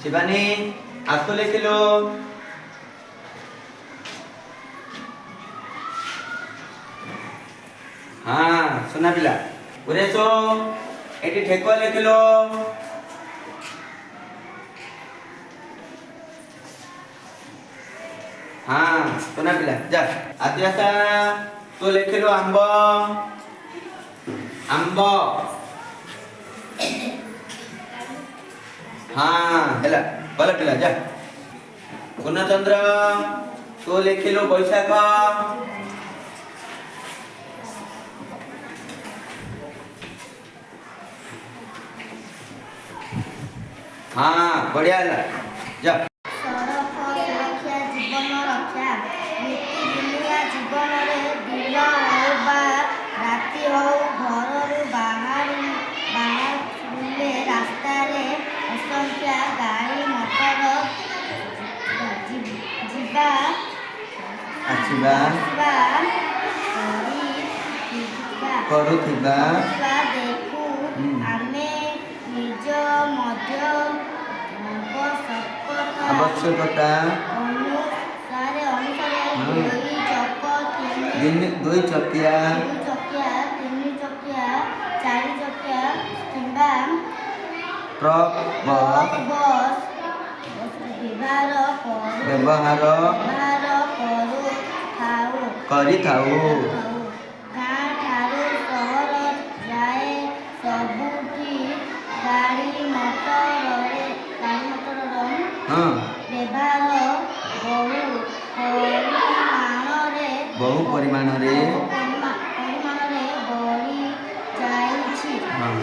शिवानी आसो लिखिलो। हाँ सुना पिला उरेशो एटी ठेकुआ लिखिलो। हाँ सुना पिला जा आदिवासा तो लिखिलो आंब आंब। हाँ हेला भल पिला जा पूर्णचंद्र तो लिखिलो बैशाख। हाँ बढ़िया है जा सड़क सुरक्षा जीवन रक्षा नीति दुनिया जीवन रे दिन हो बा राति हो घर बाहर रास्ता रे असंख्य गाड़ी मोटर जीवा आछिबा करुथिबा देखू आमे निज मध्य आवश्यकता दुई चकिया तीन चकिया चारि चकिया किंबा ट्रक बस व्यवहार करी थाऊ। गाँ ठारू सहर जाए सबुठी गाड़ी मोटर हाँ बहु परिमाण रे हाँ